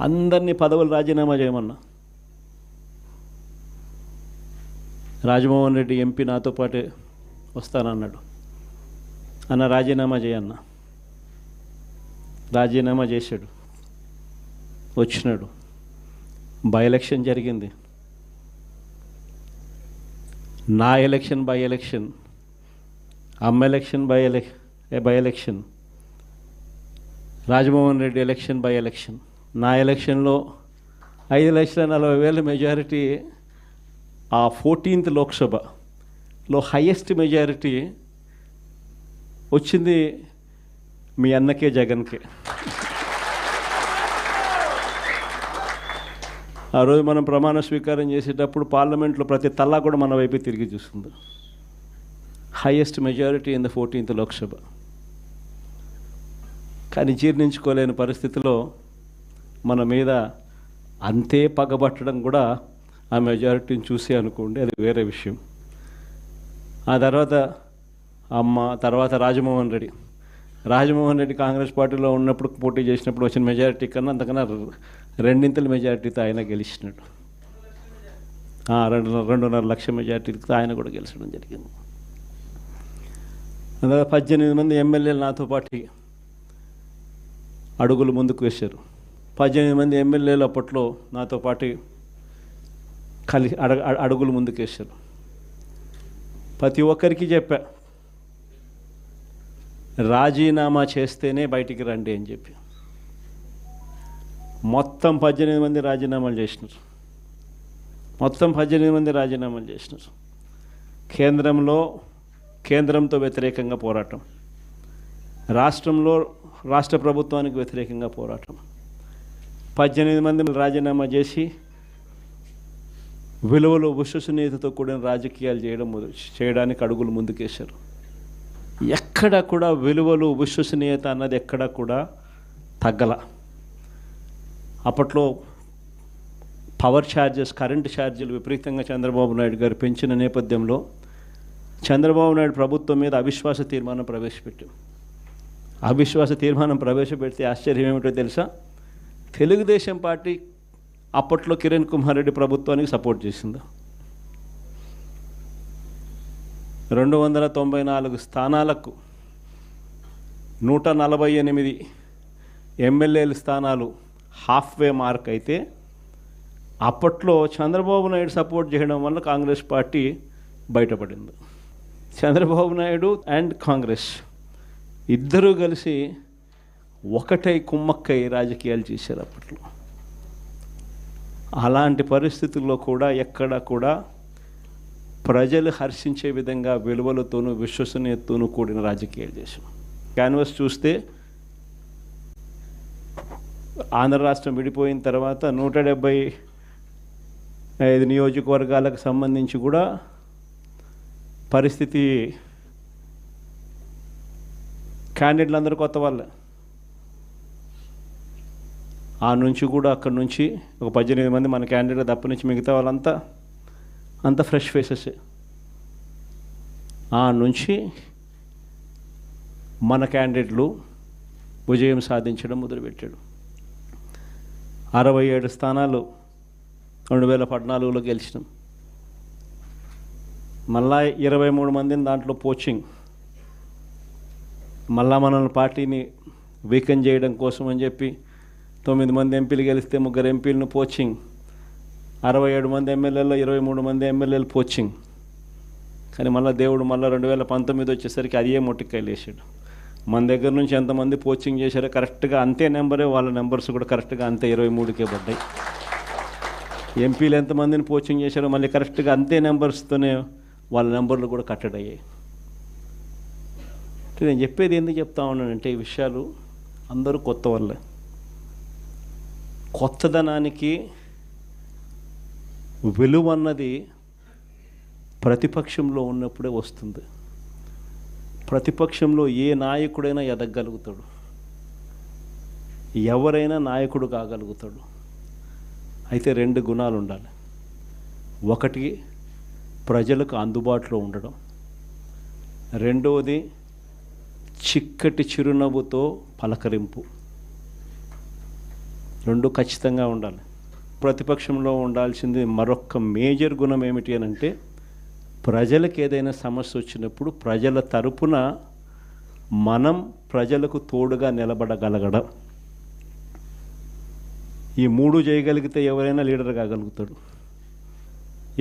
అందరినీ పదవులు రాజీనామా చేయమన్నా. రాజమోహన్ రెడ్డి ఎంపీ నాతో పాటే వస్తానన్నాడు. అన్న రాజీనామా చేయన్న. రాజీనామా చేశాడు, వచ్చినాడు. బై ఎలక్షన్ జరిగింది. నా ఎలక్షన్ బై ఎలక్షన్, అమ్మ election by election, Rajamohan Reddy election by election. నా ఎలక్షన్లో 5,40,000 మెజారిటీ. ఆ 14th లోక్సభలో హయ్యెస్ట్ మెజారిటీ వచ్చింది మీ అన్నకే, జగన్కే. ఆ రోజు మనం ప్రమాణ స్వీకారం చేసేటప్పుడు పార్లమెంట్లో ప్రతి తల్లా కూడా మన వైపు తిరిగి చూస్తుంది. Highest majority in the 14th Lok Sabha. కానీ జీర్ణించుకోలేని పరిస్థితిలో మన మీద అంతే పగబట్టడం కూడా ఆ మెజారిటీని చూసి అనుకోండి, అది వేరే విషయం. ఆ తర్వాత అమ్మ, తర్వాత రాజమోహన్ రెడ్డి కాంగ్రెస్ పార్టీలో ఉన్నప్పుడు పోటీ చేసినప్పుడు వచ్చిన మెజారిటీ కన్నా అంతకన్నా 2 మెజారిటీతో ఆయన గెలిచినాడు. 2.5 లక్షల మెజారిటీతో ఆయన కూడా గెలిచడం జరిగింది. అందులో 18 మంది ఎమ్మెల్యేలు నాతో పాటు అడుగులు ముందుకు వేశారు. 18 మంది ఎమ్మెల్యేలు అప్పట్లో నాతో పాటు అడుగులు ముందుకు వేశారు. ప్రతి ఒక్కరికి చెప్పా, రాజీనామా చేస్తేనే బయటికి రండి అని చెప్పి. మొత్తం 18 మంది రాజీనామాలు చేసినారు. కేంద్రంతో వ్యతిరేకంగా పోరాటం, రాష్ట్ర ప్రభుత్వానికి వ్యతిరేకంగా పోరాటం. 18 మంది రాజీనామా చేసి విలువలు, విశ్వసనీయతతో కూడిన రాజకీయాలు చేయడానికి అడుగులు ముందుకేశారు. ఎక్కడ కూడా విలువలు, విశ్వసనీయత అన్నది ఎక్కడ కూడా తగ్గల. అప్పట్లో పవర్ ఛార్జెస్, కరెంటు ఛార్జీలు విపరీతంగా చంద్రబాబు నాయుడు గారు పెంచిన నేపథ్యంలో చంద్రబాబు నాయుడు ప్రభుత్వం మీద అవిశ్వాస తీర్మానం ప్రవేశపెట్టాం. అవిశ్వాస తీర్మానం ప్రవేశపెడితే ఆశ్చర్యం ఏమిటో తెలుసా? తెలుగుదేశం పార్టీ అప్పట్లో కిరణ్ కుమార్ రెడ్డి ప్రభుత్వానికి సపోర్ట్ చేసింది. 294 స్థానాలకు 148 ఎమ్మెల్యేల స్థానాలు హాఫ్వే మార్క్ అయితే, అప్పట్లో చంద్రబాబు నాయుడు సపోర్ట్ చేయడం వల్ల కాంగ్రెస్ పార్టీ బయటపడింది. చంద్రబాబు నాయుడు అండ్ కాంగ్రెస్ ఇద్దరూ కలిసి ఒకటై కుమ్మక్కై రాజకీయాలు చేశారు అప్పట్లో. అలాంటి పరిస్థితుల్లో కూడా ఎక్కడ కూడా ప్రజలు హర్షించే విధంగా విలువలతోనూ విశ్వసనీయతతోనూ కూడిన రాజకీయాలు చేశాం. క్యాన్వస్ చూస్తే ఆంధ్ర రాష్ట్రం విడిపోయిన తర్వాత 175 నియోజకవర్గాలకు సంబంధించి కూడా పరిస్థితి, క్యాండిడేట్లు అందరూ కొత్త వాళ్ళే. ఆ నుంచి కూడా అక్కడి నుంచి ఒక 18 మంది మన క్యాండిడేట్ తప్ప నుంచి మిగతా వాళ్ళంతా ఫ్రెష్ ఫేసెస్. ఆ నుంచి మన క్యాండిడేట్లు విజయం సాధించడం మొదలుపెట్టాడు. 67 స్థానాలు 2014లో గెలిచినాం. మళ్ళా 23 మందిని దాంట్లో పోచింగ్, మళ్ళా మనల్ని పార్టీని వీకెన్ చేయడం కోసం అని చెప్పి 9 మంది ఎంపీలు గెలిస్తే 3 ఎంపీలను పోచింగ్, 67 మంది ఎమ్మెల్యేలో 23 మంది ఎమ్మెల్యేలు పోచింగ్. కానీ మళ్ళీ దేవుడు 2019 వచ్చేసరికి అదే మొట్టికాయలు వేసాడు. మన దగ్గర నుంచి ఎంతమంది పోచింగ్ చేశారో కరెక్ట్గా అంతే నెంబరే, వాళ్ళ నెంబర్స్ కూడా కరెక్ట్గా అంతే 23కే పడ్డాయి. ఎంపీలు ఎంతమందిని పోచింగ్ చేశారో మళ్ళీ కరెక్ట్గా అంతే నెంబర్స్తోనే వాళ్ళ నెంబర్లు కూడా కట్టడయ్యాయి. నేను చెప్పేది ఎందుకు చెప్తా ఉన్నానంటే, ఈ విషయాలు అందరూ కొత్త వాళ్ళే. కొత్తదనానికి విలువ అన్నది ప్రతిపక్షంలో ఉన్నప్పుడే వస్తుంది. ప్రతిపక్షంలో ఏ నాయకుడైనా ఎదగలుగుతాడు, ఎవరైనా నాయకుడు కాగలుగుతాడు. అయితే 2 గుణాలు ఉండాలి. ఒకటి ప్రజలకు అందుబాటులో ఉండడం, రెండవది చిక్కటి చిరునవ్వుతో పలకరింపు. రెండు ఖచ్చితంగా ఉండాలి. ప్రతిపక్షంలో ఉండాల్సింది మరొక మేజర్ గుణం ఏమిటి అని అంటే, ప్రజలకు ఏదైనా సమస్య వచ్చినప్పుడు ప్రజల తరపున మనం ప్రజలకు తోడుగా నిలబడగలగడం. ఈ మూడు చేయగలిగితే ఎవరైనా లీడర్ కాగలుగుతాడు.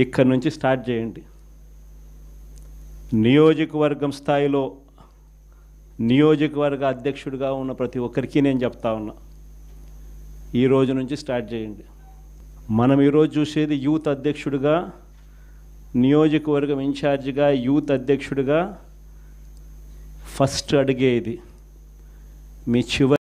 ఇక్కడి నుంచి స్టార్ట్ చేయండి. నియోజకవర్గం స్థాయిలో నియోజకవర్గ అధ్యక్షుడిగా ఉన్న ప్రతి ఒక్కరికి నేను చెప్తా ఉన్నా, ఈ రోజు నుంచి స్టార్ట్ చేయండి. మనం ఈరోజు చూసేది యూత్ అధ్యక్షుడిగా, నియోజకవర్గం ఇన్ఛార్జిగా, యూత్ అధ్యక్షుడిగా ఫస్ట్ అడిగేది మీ చివరి